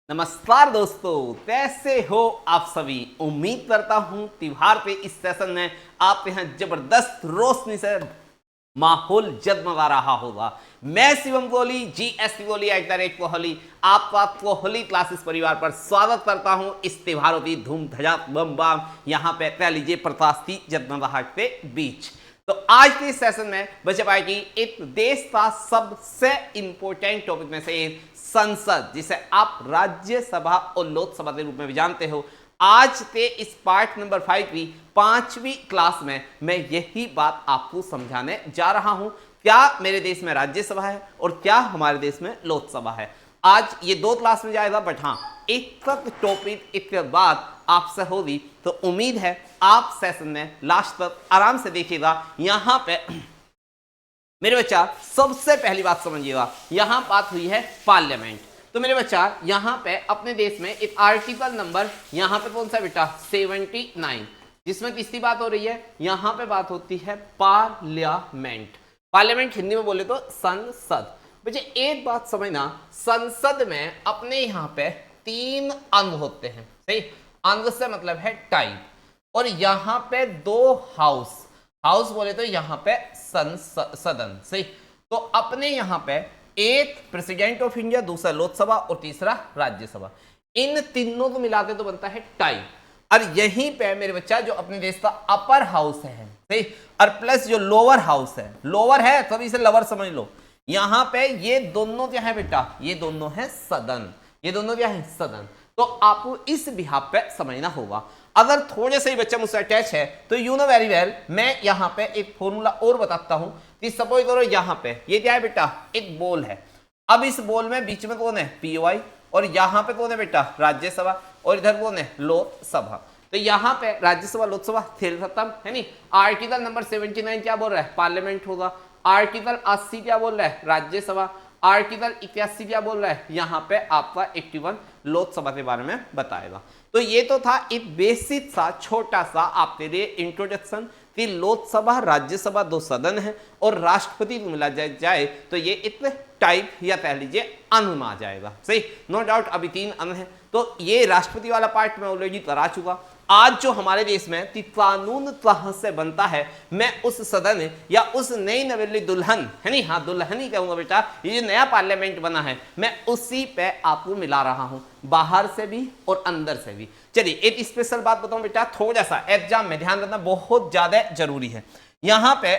नमस्कार दोस्तों, कैसे हो आप सभी। उम्मीद करता हूं त्योहार पे इस सेशन में आप यहाँ जबरदस्त रोशनी से माहौल जगमगा रहा होगा। मैं शिवम कोहली, GS कोहली @कोहली आपका कोहली क्लासेस परिवार पर स्वागत करता हूं इस त्योहारों की धूम धड़ाक बम बम यहाँ पे कह लीजिए प्रकाश की जगमगाहट के बीच। तो आज के इस सेशन में बच्चे पाएगी एक देश का सबसे इंपॉर्टेंट टॉपिक में से एक संसद, जिसे आप राज्यसभा और लोकसभा के रूप में भी जानते हो। आज के इस पार्ट नंबर 5 की 5वीं क्लास में मैं यही बात आपको समझाने जा रहा हूं। क्या मेरे देश में राज्यसभा है और क्या हमारे देश में लोकसभा है। आज ये 2 क्लास में जाएगा, बट हाँ एक तक टॉपिक एक बाद आपसे होगी, तो उम्मीद है आप सेशन में लास्ट तक आराम से देखिएगा। यहां पे मेरे बच्चा सबसे पहली बात समझिएगा, यहां बात हुई है पार्लियामेंट। तो मेरे बच्चा यहां पे अपने देश में एक आर्टिकल नंबर यहां पे कौन सा बेटा 79, जिसमें किसकी बात हो रही है, यहां पे बात होती है पार्लियामेंट। पार्लियामेंट हिंदी में बोले तो संसद। बच्चे एक बात समझना, संसद में अपने यहां पे 3 अंग होते हैं। सही, अंग से मतलब है टाइप, और यहां पे 2 हाउस, हाउस बोले तो यहां पे सदन। सही, तो अपने यहां पे एक प्रेसिडेंट ऑफ इंडिया, दूसरा लोकसभा और तीसरा राज्यसभा। इन तीनों को मिलाते तो बनता है टाइप। और यहीं पे मेरे बच्चा जो अपने देश का अपर हाउस है, सही, और प्लस जो लोअर हाउस है, लोअर है तभी से लवर समझ लो। यहां पे ये दोनों क्या है बेटा, ये दोनों है सदन। ये दोनों क्या है, सदन। तो आपको इस बिहाफ पे समझना होगा। अगर थोड़े से ही बच्चा मुझसे अटैच है तो यू नो वेरी वेल, मैं यहां पे एक फॉर्मूला और बताता हूं कि सपोज करो यहां पे ये क्या है बेटा, एक बॉल है। अब इस बॉल में बीच में कौन है, POI, और यहां पे कौन है बेटा, राज्यसभा, और इधर कौन है, लोकसभा। तो यहां पे राज्यसभा लोकसभा खेल खत्म है नहीं। आर्टिकल नंबर 79 क्या बोल रहा है, पार्लियामेंट होगा। आर्टिकल 80 क्या बोल रहा है, राज्यसभा। आर्टिकल 81 क्या बोल रहा है, यहां पे आपका 81 लोकसभा के बारे में बताएगा। तो ये तो था एक बेसिक सा छोटा सा आपके लिए इंट्रोडक्शन कि लोकसभा राज्यसभा 2 सदन है, और राष्ट्रपति को मिला जाए तो ये एक टाइप या कह लीजिए अन में आ जाएगा। सही, नो डाउट अभी 3 अन है। तो ये राष्ट्रपति वाला पार्ट मैं ऑलरेडी करा चुका। आज जो हमारे देश में कानून कहां से बनता है, मैं उस सदन या उस नई नवेली दुल्हन है नहीं, हाँ दुल्हन ही कहूंगा बेटा, ये जो नया पार्लियामेंट बना है मैं उसी पे आपको मिला रहा हूं, बाहर से भी और अंदर से भी। चलिए एक स्पेशल बात बताऊं बेटा, थोड़ा सा एग्जाम में ध्यान रखना बहुत ज्यादा जरूरी है। यहां पे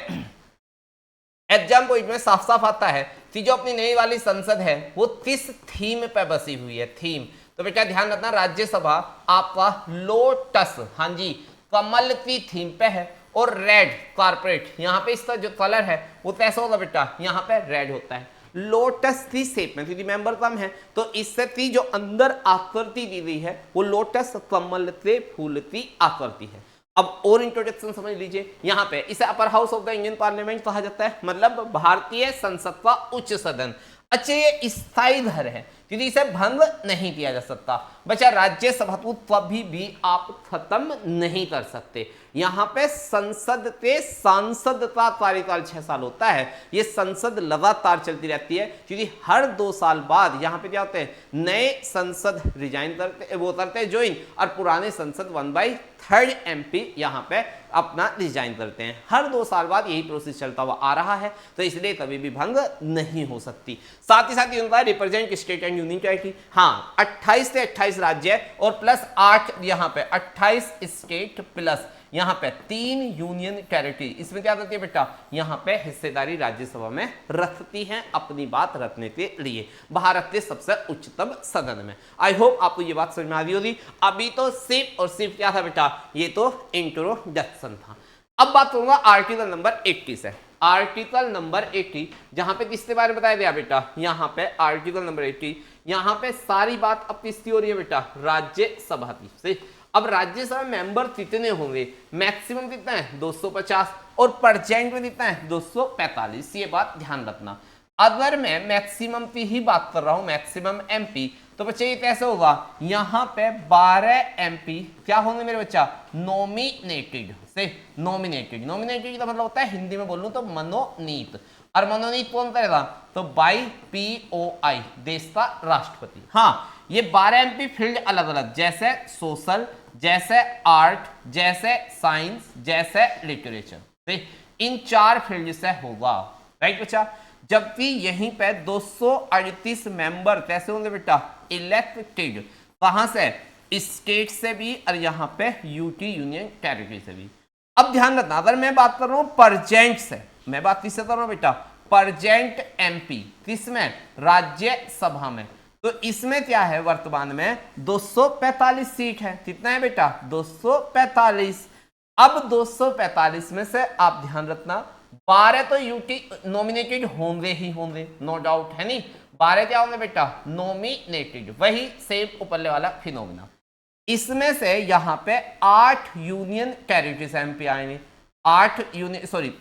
एग्जाम पॉइंट में साफ साफ आता है कि जो अपनी नई वाली संसद है वो किस थीम पे बसी हुई है, थीम। तो बेटा ध्यान रखना, राज्यसभा आपका लोटस, हाँ जी, कमल की थीम पे है, और रेड कारपेट, यहाँ पे इसका जो कलर है वो कैसा होगा बेटा, यहाँ पे रेड होता है। लोटस की शेप में, क्योंकि मेंबर कम है तो इससे की जो अंदर आकृति दी गई है वो लोटस कमल के फूल की आकृति है। अब और इंट्रोडक्शन समझ लीजिए, यहां पे इसे upper house of the Indian parliament कहा जाता है, मतलब भारतीय संसद का उच्च सदन। अच्छा, ये स्थायी घर है क्योंकि इसे भंग नहीं किया जा सकता। बच्चा राज्यसभा को कभी भी आप खत्म नहीं कर सकते। यहां पे संसद के सांसद का कार्यकाल 6 साल होता है। ये संसद लगातार चलती रहती है क्योंकि हर 2 साल बाद यहां पे क्या होते हैं, नए संसद रिजाइन करते, वो करते हैं ज्वाइन, और पुराने संसद 1/3 MP यहां पे अपना रिजाइन करते हैं। हर 2 साल बाद यही प्रोसेस चलता हुआ आ रहा है, तो इसलिए कभी भी भंग नहीं हो सकती। साथ ही साथ ये उनका represent state and union territory, हाँ 28 से 28 राज्य और प्लस 8 यहाँ पे 28 स्टेट प्लस यहाँ पे 3 यूनियन टेरिटरी। इसमें क्या करती है बेटा, यहाँ पे हिस्सेदारी राज्यसभा में रखती हैं अपनी बात रखने के लिए, भारत के सबसे उच्चतम सदन में। आई होप आपको ये बात समझ में आ रही होगी। अभी तो सिर्फ और सिर्फ क्या था बेटा, ये तो इंट्रोडक्शन था। अब बात करूंगा आर्टिकल नंबर 80 से। आर्टिकल नंबर 80 जहां पे किसके बारे में बताया गया बेटा, यहां पे आर्टिकल नंबर 80, यहां पे सारी बात अब किसकी हो रही है बेटा, राज्यसभा की। सही, अब राज्यसभा मेंबर कितने होंगे, मैक्सिमम कितना है 250, और प्रेजेंट में कितना है 245। ये बात ध्यान रखना। अगर मैं मैक्सिमम की ही बात कर रहा हूं, मैक्सिमम MP, तो बच्चे ये कैसे होगा, यहां पे 12 MP क्या होंगे मेरे बच्चा, नॉमिनेटेड। से नॉमिनेटेड, नॉमिनेटेड का मतलब होता है हिंदी में बोलूं तो मनोनीत। और मनोनीत कौन करेगा, तो बाई POI, देश का राष्ट्रपति। हाँ, ये 12 एमपी फील्ड अलग अलग, जैसे सोशल, जैसे आर्ट, जैसे साइंस, जैसे लिटरेचर, इन 4 फील्ड से होगा, राइट बच्चा। जबकि यहीं पे 238 मेंबर कैसे होंगे बेटा, इलेक्टेड, कहां से, स्टेट से भी और यहां पे यूटी यूनियन टेरिटरी से भी। अब ध्यान रखना, अगर मैं बात कर रहा हूं परजेंट से, मैं बात किससे कर रहा हूं बेटा, परजेंट एमपी, किसमें, राज्यसभा में, तो इसमें क्या है, वर्तमान में 245 सीट है, कितना है बेटा, 245। अब 245 में से आप ध्यान रखना 12 तो यूटी नॉमिनेटेड होंगे ही होंगे, नो डाउट, है नहीं, 12 क्या होंगे बेटा, नॉमिनेटेड, वही सेम ऊपरले वाला फिनोमिना। इसमें से यहां पे 8 यूनियन टेरिटरीज एमपी आएंगे, 8 यूनियन, सॉरी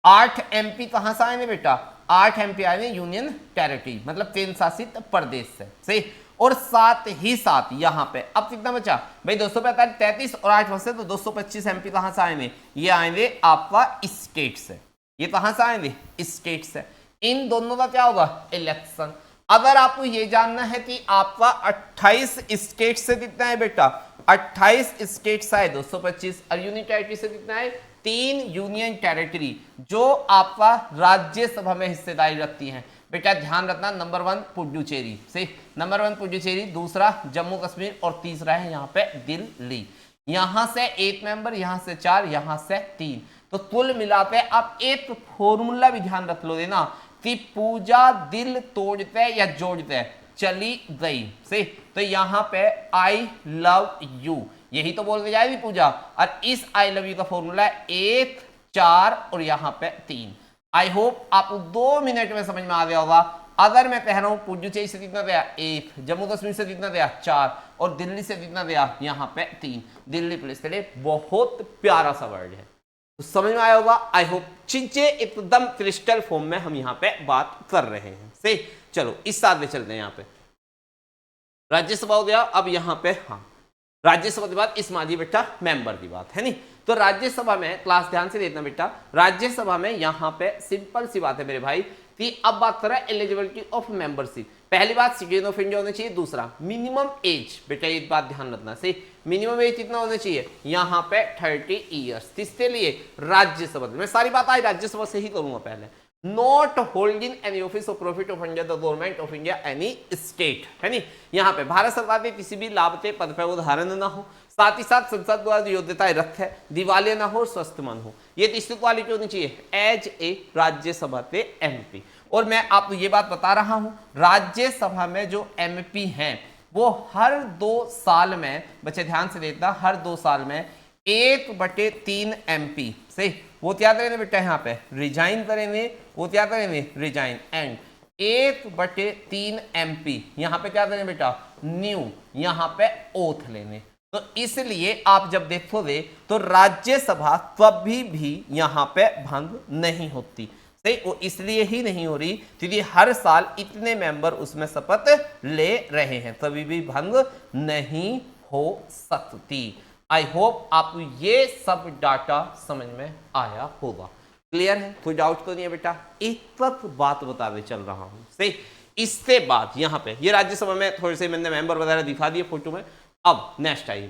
8 एमपी कहां से आएंगे बेटा, 8 एमपी आएंगे यूनियन टेरिटरी, मतलब केंद्र शासित प्रदेश से, सही। और साथ ही साथ यहां पे अब कितना बचा भाई, 245, 33 और 8 बचे तो 225 एमपी कहां से आएंगे, ये आएंगे आपका स्टेट से, ये कहां से आएंगे, स्टेट से। इन दोनों का क्या होगा, इलेक्शन। अगर आपको ये जानना है कि आपका 28 स्टेट से कितना है बेटा, 28 स्टेट से है 225, और यूनियन टेरिटरी से कितना है, 3 यूनियन टेरिटरी जो आपका राज्यसभा में हिस्सेदारी रखती हैं। बेटा ध्यान रखना, नंबर 1 पुडुचेरी, सही, नंबर 1 पुडुचेरी, दूसरा जम्मू कश्मीर, और तीसरा है यहाँ पे दिल्ली। यहां से 8 मेंबर, यहां से 4, यहां से 3, तो कुल मिलाते आप एक फॉर्मूला भी ध्यान रख लो देना कि पूजा दिल तोड़ते या जोड़ते चली गई, सही। तो यहां पे आई लव यू, यही तो बोलते जाएगी पूजा, और इस आई लव यू का फॉर्मूला है 1, 4 और यहां पे 3। आई होप आपको 2 मिनट में समझ में आ गया होगा। अगर मैं कह रहा हूं पुडुचेरी से कितना गया 1, जम्मू कश्मीर से कितना गया 4, और दिल्ली से कितना गया यहां पे 3, दिल्ली पुलिस के लिए बहुत प्यारा सा वर्ड है, तो समझ में आया होगा। आई होप चीजें एकदम क्रिस्टल फॉर्म में हम यहाँ पे बात कर रहे हैं, सही। चलो इस साथ में चलते हैं, यहाँ पे राज्यसभा हो गया। अब यहाँ पे हाँ, राज्यसभा के बाद इस माजी बेटा मेंबर की बात है नहीं, तो राज्यसभा में क्लास ध्यान से देखना बेटा, राज्यसभा में यहाँ पे सिंपल सी बात है मेरे भाई कि अब बात कर रहा है एलिजिबिलिटी ऑफ मेंबरशिप। पहली बात सिटीजन ऑफ इंडिया होना चाहिए, दूसरा मिनिमम एज, बेटा एक बात ध्यान रखना, सही, मिनिमम एज कितना होना चाहिए, यहाँ पे 30 ईयर्स, किसके लिए, राज्यसभा। मैं सारी बात आज राज्यसभा से ही करूंगा पहले। Not holding any office of profit of India the government of India any state, है नहीं, यहाँ पे भारत सरकार के किसी भी लाभ के पद पर वो धारण न हो, साथ ही साथ संसद द्वारा योग्यताएं रख है, दिवालिया ना हो, स्वस्थमान हो, ये तीसरी क्वालिटी होनी चाहिए एज ए राज्यसभा के एमपी। और मैं आपको ये बात बता रहा हूं, राज्यसभा में जो एमपी हैं वो हर 2 साल में, बच्चे ध्यान से देखना, हर 2 साल में 1/3 एमपी से वो क्या करेंगे बेटा, यहाँ पे रिजाइन करेंगे, वो क्या करेंगे, रिजाइन, एंड 1/3 एमपी यहाँ पे क्या करेंगे बेटा, न्यू, यहाँ पे ओथ लेने। तो इसलिए आप जब देखोगे तो राज्यसभा कभी भी यहां पे भंग नहीं होती, सही। वो इसलिए ही नहीं हो रही क्योंकि हर साल इतने मेंबर उसमें शपथ ले रहे हैं, कभी भी भंग नहीं हो सकती। आई होप आपको ये सब डाटा समझ में आया होगा, क्लियर है, कोई डाउट तो नहीं है बेटा। एक तक बात बताते चल रहा हूं, सही। इसके बाद यहाँ पे ये राज्यसभा में थोड़े से मैंने मेंबर वगैरह दिखा दिए फोटो में। अब नेक्स्ट आइए,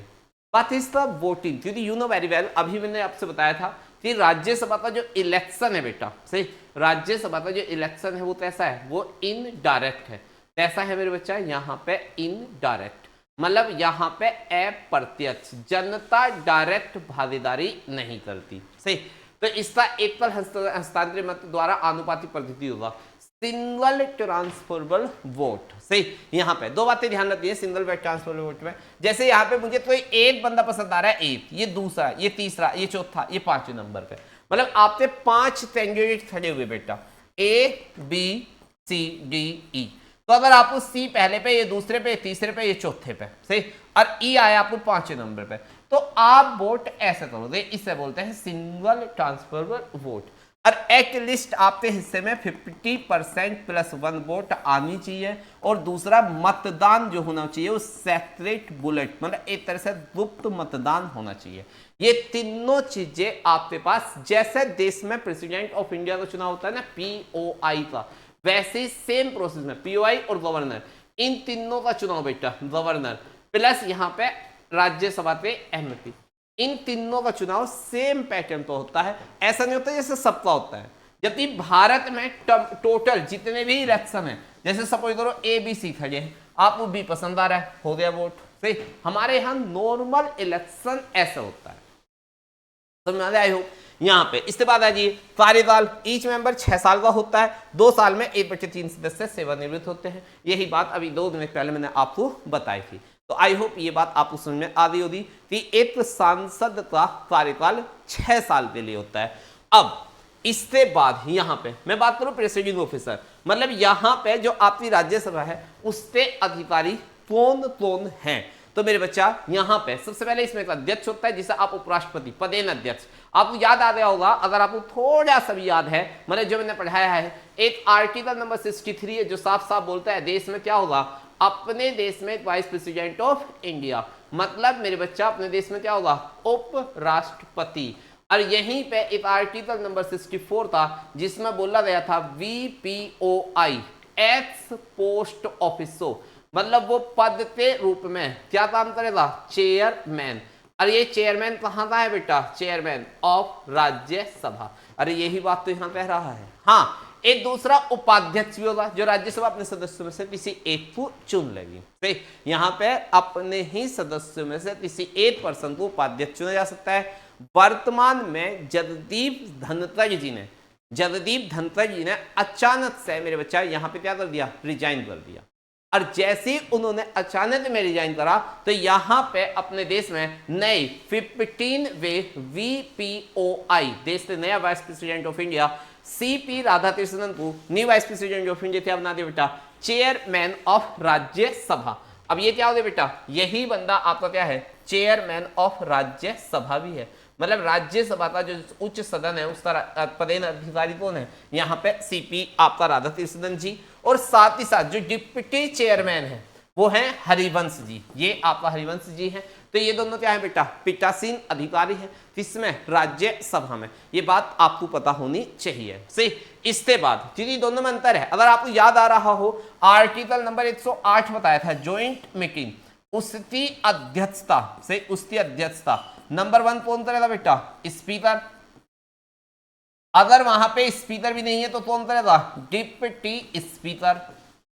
बात इस पर वोटिंग, क्योंकि यू नो वेरी वेल, अभी मैंने आपसे बताया था कि राज्यसभा का जो इलेक्शन है बेटा, सही, राज्यसभा का जो इलेक्शन है वो कैसा है, वो इनडायरेक्ट है। कैसा है मेरे बच्चा, यहाँ पे इनडायरेक्ट, मतलब यहाँ पे अप्रत्यक्ष, जनता डायरेक्ट भागीदारी नहीं करती, सही। तो इसका एकल हस्तांतरण मत द्वारा आनुपातिक पद्धति होगा, सिंगल ट्रांसफरेबल वोट, सही। यहाँ पे 2 बातें ध्यान रखिए सिंगल ट्रांसफरेबल वोट में, जैसे यहाँ पे मुझे कोई एक बंदा पसंद आ रहा है, एक, ये दूसरा, ये तीसरा, ये चौथा, ये 5वें नंबर पे, मतलब आपके 5 कैंडिडेट खड़े हुए बेटा, A B C D E, तो अगर आपको सी पहले पे, ये दूसरे पे, ये तीसरे पे, ये चौथे पे, सही, और ई आया आपको 5वें नंबर पे, तो आप वोट ऐसे करोगे, इससे बोलते हैं सिंगल ट्रांसफरेबल वोट। और एटलीस्ट आपके हिस्से में 50% + 1 वोट आनी चाहिए, और दूसरा मतदान जो होना चाहिए वो सेक्रेट बुलेट, मतलब एक तरह से गुप्त मतदान होना चाहिए। ये तीनों चीजें आपके पास, जैसे देश में प्रेसिडेंट ऑफ इंडिया का चुनाव होता है ना POI का, वैसे सेम प्रोसेस में POI और गवर्नर, इन तीनों का चुनाव बेटा गवर्नर प्लस यहाँ पे राज्यसभा पे एमपी, इन तीनों का चुनाव सेम पैटर्न पे होता है। ऐसा नहीं होता जैसे सबका होता है। जबकि भारत में टोटल जितने भी इलेक्शन है, जैसे सपोज करो ए बी सी खड़े हैं, आपको बी पसंद आ रहा है, हो गया वोट, सही। हमारे यहाँ नॉर्मल इलेक्शन ऐसा होता है, समझ में आई हो। यहाँ पे इसके बाद आ जाइए कार्यकाल, ईच मेंबर 6 साल का होता है, 2 साल में 1/3 सदस्य सेवानिवृत्त होते हैं। यही बात अभी 2 दिन पहले मैंने आपको बताई थी। तो आई होप ये बात आपको समझ में आ गई होगी कि एक सांसद का कार्यकाल 6 साल के लिए होता है। अब इसके बाद यहाँ पे मैं बात करूं प्रेसिडिंग ऑफिसर, मतलब यहाँ पे जो आपकी राज्यसभा है उसके अधिकारी कौन कौन हैं। तो मेरे बच्चा यहाँ पे सबसे पहले इसमें एक अध्यक्ष होता है जिसे आप उपराष्ट्रपति पदेन अध्यक्ष, आपको याद आ गया होगा, अगर आपको थोड़ा सा भी याद है, मतलब जो मैंने पढ़ाया है, एक आर्टिकल नंबर 63 है जो साफ साफ बोलता है देश में क्या होगा, अपने देश में वाइस प्रेसिडेंट ऑफ इंडिया, मतलब मेरे बच्चा अपने देश में क्या होगा, उपराष्ट्रपति। और यहीं पे एक आर्टिकल नंबर 64 था जिसमें बोला गया था VPOI एक्स पोस्ट ऑफिसो, मतलब वो पद के रूप में क्या काम करेगा, चेयरमैन। अरे ये चेयरमैन कहाँ का है बेटा, चेयरमैन ऑफ राज्यसभा। अरे यही बात तो यहाँ कह रहा है। हाँ, एक दूसरा उपाध्यक्ष भी होगा जो राज्यसभा अपने सदस्यों में से किसी एक को चुन लेगी। ठीक, यहाँ पे अपने ही सदस्यों में से किसी एक पर्सन को उपाध्यक्ष चुना जा सकता है। वर्तमान में जगदीप धनखड़ जी ने अचानक से मेरे बच्चा यहाँ पे क्या कर दिया, रिजाइन कर दिया। और जैसे ही उन्होंने अचानक में रिजाइन करा तो यहाँ पे अपने देश में नए 15वें VPOI देश के नया vice president of India CP Radhakrishnan को new vice president of India क्या बना दिया बेटा, चेयरमैन ऑफ राज्यसभा। अब ये क्या हो गया बेटा, यही बंदा आपका क्या है, चेयरमैन ऑफ राज्यसभा भी है। मतलब राज्यसभा का जो उच्च सदन है उसका पदेन अधिकारी कौन है, यहाँ पे CP आपका राधाकृष्णन जी, और साथ ही साथ जो डिप्टी चेयरमैन है वो है हरिवंश जी, ये आपका हरिवंश जी हैं। तो ये दोनों क्या है बेटा, पीठासीन अधिकारी है किसमें, राज्यसभा में। ये बात आपको पता होनी चाहिए। सही, इसके बाद क्योंकि दोनों में अंतर है, अगर आपको याद आ रहा हो आर्टिकल नंबर 108 बताया था ज्वाइंट मीटिंग, उसकी अध्यक्षता से उसकी अध्यक्षता नंबर 1 कौन करेगा बेटा, स्पीकर। अगर वहां पे स्पीकर भी नहीं है तो कौन करेगा, डिप्टी स्पीकर।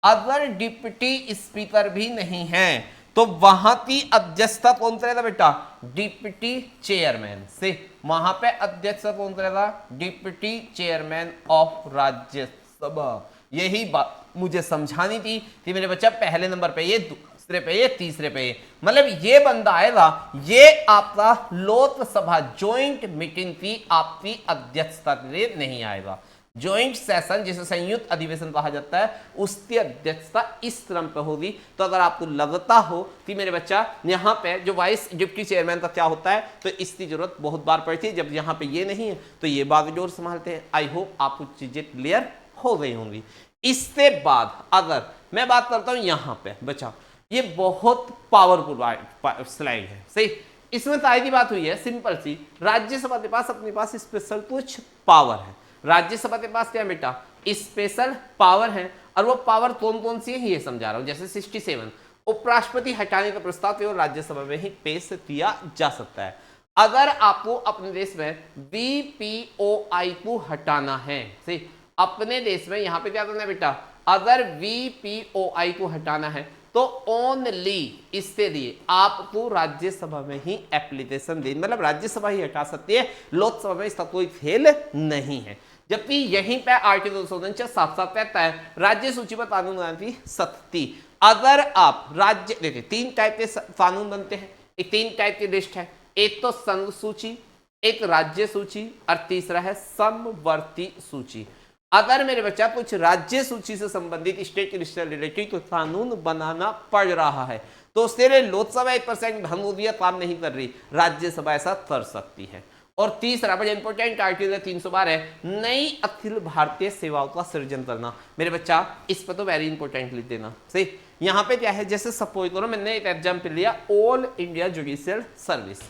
अगर डिप्टी स्पीकर भी नहीं है तो वहां की अध्यक्षता कौन करेगा बेटा, डिप्टी चेयरमैन से। वहां पे अध्यक्षता कौन करेगा, डिप्टी चेयरमैन ऑफ राज्यसभा। यही बात मुझे समझानी थी कि मेरे बच्चा पहले नंबर पे ये, दूसरे पे ये, तीसरे पे ये, मतलब ये बंदा आएगा, ये आपका लोकसभा ज्वाइंट मीटिंग की आपकी अध्यक्षता के लिए नहीं आएगा। ज्वाइंट सेशन जिसे संयुक्त अधिवेशन कहा जाता है उसकी अध्यक्षता इस क्रम पे होगी। तो अगर आपको लगता हो कि मेरे बच्चा यहाँ पे जो वाइस डिप्टी चेयरमैन का क्या होता है तो इसकी जरूरत बहुत बार पड़ती है, जब यहाँ पे ये नहीं है तो ये बागडोर संभालते हैं। आई होप आपको चीजें क्लियर हो गई होंगी। इसके बाद अगर मैं बात करता हूं यहाँ पे बच्चा, ये बहुत पावरफुल स्लाइड है। सही, इसमें ताई की बात हुई है सिंपल सी, राज्यसभा के पास अपने पास स्पेशल कुछ पावर है। राज्यसभा के पास क्या बेटा, स्पेशल पावर है, और वो पावर कौन कौन सी है ये समझा रहा हूं। जैसे 67 उपराष्ट्रपति हटाने का प्रस्ताव केवल राज्यसभा में ही पेश किया जा सकता है। अगर आपको अपने देश में VPOI को हटाना है, सही, अपने देश में यहां पे क्या करना है बेटा, अगर VPOI को हटाना है तो ओनली इसके लिए आपको राज्यसभा में ही एप्लीकेशन देनी, मतलब राज्यसभा ही हटा सकती है, लोकसभा में इसका कोई खेल नहीं है। जबकि यहीं पे आर्टिकल 249 साफ साफ कहता है राज्य सूची पर कानून बनाने की सख्ती। अगर आप राज्य, देखिए 3 टाइप के कानून बनते हैं, एक 3 टाइप की लिस्ट है, एक तो संघ सूची, एक राज्य सूची, और तीसरा है समवर्ती सूची। अगर मेरे बच्चा कुछ राज्य सूची से संबंधित स्टेट लिस्ट से रिलेटेड तो कानून बनाना पड़ रहा है तो उसके लिए लोकसभा 1% भंगुदिया काम नहीं कर रही, राज्यसभा ऐसा कर सकती है। और तीसरा बड़ा इंपॉर्टेंट आर्टिकल 312 है, नई अखिल भारतीय सेवाओं का सृजन करना। मेरे बच्चा इस पर तो वेरी इंपॉर्टेंट लिख देना। सही, यहाँ पे क्या है, जैसे सपोज करो मैंने एक एग्जाम्पल लिया, ऑल इंडिया जुडिशियल सर्विस।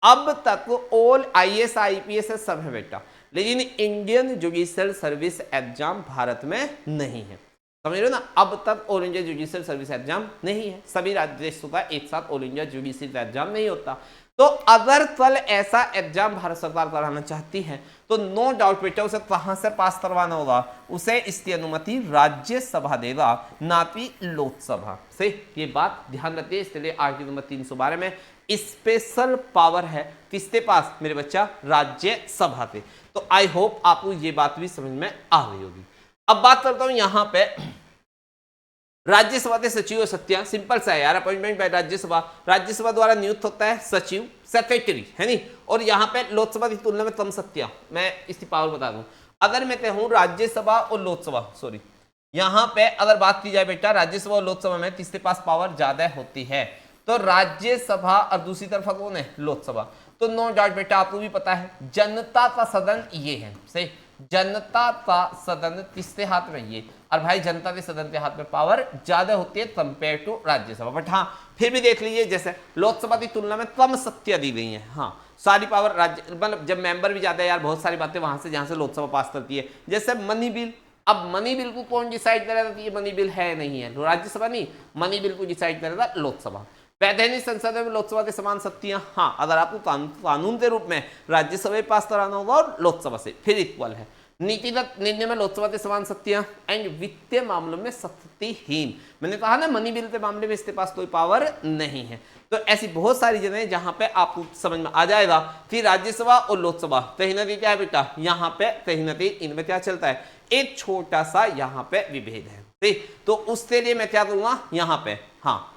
अब तक ऑल IAS IPS सब है बेटा, लेकिन Indian judicial service exam Bharat में नहीं है। समझ रहे हो ना। अब तक all India judicial service exam नहीं है, सभी राज्यों का एक साथ ऑल इंडिया जुडिशियल एग्जाम नहीं होता। तो अगर कल ऐसा एग्जाम भारत सरकार कराना चाहती है तो नो डाउट बेटा उसे कहां से पास करवाना होगा, उसे इसकी अनुमति राज्यसभा देगा, ना कि लोकसभा से। ये बात ध्यान रखिए। इसलिए आर्टिकल नंबर 312 में स्पेशल पावर है किसके पास मेरे बच्चा, राज्यसभा पे। तो आई होप आपको ये बात भी समझ में आ गई होगी। अब बात करता हूं यहां पे राज्यसभा के सचिव और सत्या, सिंपल सा है यार, अपॉइंटमेंट बाय राज्यसभा, राज्यसभा द्वारा नियुक्त होता है सचिव, सेक्रेटरी है नहीं। और यहाँ पे लोकसभा की तुलना में कम सत्या, मैं इसकी पावर बता दूं। अगर मैं कहूं राज्यसभा और लोकसभा, सॉरी यहाँ पे अगर बात की जाए बेटा राज्यसभा और लोकसभा में किसके पास पावर ज्यादा होती है, तो राज्यसभा, और दूसरी तरफ कौन है, लोकसभा। तो नो डाउट बेटा आपको भी पता है जनता का सदन ये है, सही, जनता का सदन किसके हाथ में, ये। और भाई जनता के सदन के हाथ में पावर ज्यादा होती है कंपेयर टू राज्यसभा। बट हाँ फिर भी देख लीजिए जैसे लोकसभा की तुलना में कम सत्ता दी गई है। हाँ सारी पावर राज्य, मतलब जब मेंबर भी जाते हैं यार, बहुत सारी बातें वहां से जहां से लोकसभा पास करती है। जैसे मनी बिल, अब मनी बिल को कौन डिसाइड करेगा कि ये मनी बिल है नहीं है, राज्यसभा नहीं, मनी बिल को डिसाइड करेगा लोकसभा। वैधानिक संसद में लोकसभा के समान शक्तियां, हाँ अगर आपको कानून के रूप में राज्यसभा पास कराना होगा और लोकसभा से, फिर इक्वल है। नीतिगत निर्णय में लोकसभा के समान शक्तियां, एंड वित्तीय मामलों में शक्तिहीन। मैंने कहा ना मनी बिल के मामले में इसके पास कोई पावर नहीं है। तो ऐसी बहुत सारी जगह जहां पे आपको समझ में आ जाएगा कि राज्यसभा और लोकसभा कहीं ना कहीं क्या है बेटा, यहाँ पे कहीं ना कहीं इनमें क्या चलता है, एक छोटा सा यहाँ पे विभेद है। ठीक, तो उसके लिए मैं क्या करूंगा यहाँ पे, हाँ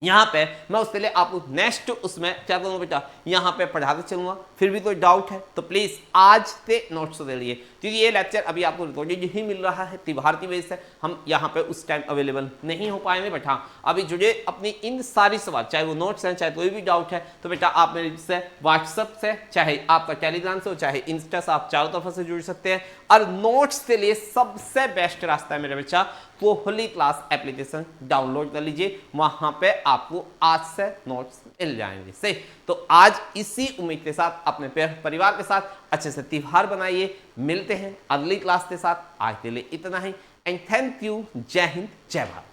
यहाँ पे मैं उसके लिए आपको नेक्स्ट उसमें क्या करूँगा बेटा, यहाँ पे पढ़ाते चलूंगा। फिर भी कोई डाउट है तो प्लीज़ आज से नोट्स दे लिए, क्योंकि ये लेक्चर अभी आपको रिकॉर्डेड ही मिल रहा है, त्योहार की वजह से हम यहाँ पे उस टाइम अवेलेबल नहीं हो पाएंगे। बट हाँ अभी जुड़े अपनी इन सारी सवाल, चाहे वो नोट्स हैं चाहे कोई भी डाउट है, तो बेटा आप मेरे से व्हाट्सअप से, चाहे आपका टेलीग्राम से हो, चाहे इंस्टा से, आप चारों तरफ से जुड़ सकते हैं। और नोट्स के लिए सबसे बेस्ट रास्ता है मेरे बच्चा, कोहली क्लास एप्लीकेशन डाउनलोड कर लीजिए, वहां पे आपको आज से नोट्स मिल जाएंगे। सही, तो आज इसी उम्मीद के साथ अपने परिवार के साथ अच्छे से त्योहार बनाइए। मिलते हैं अगली क्लास के साथ, आज के लिए इतना ही, एंड थैंक यू। जय हिंद, जय भारत।